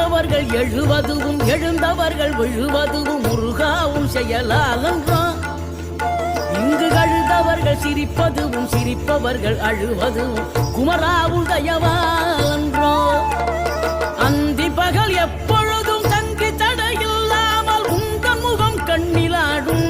விழுந்தவர்கள் எழுவதுவும் எழுந்தவர்கள் விழுவதுவும் முருகாவும் செயலாலன்றோம். இங்கு அழுதவர்கள் சிரிப்பதுவும் சிரிப்பவர்கள் அழுவதுவும் குமராவும் தயவாலன்றோ. அந்தி பகல் எப்பொழுதும் தங்கி தடையில்லாமல் உங்கள் முகம் கண்ணிலாடும்.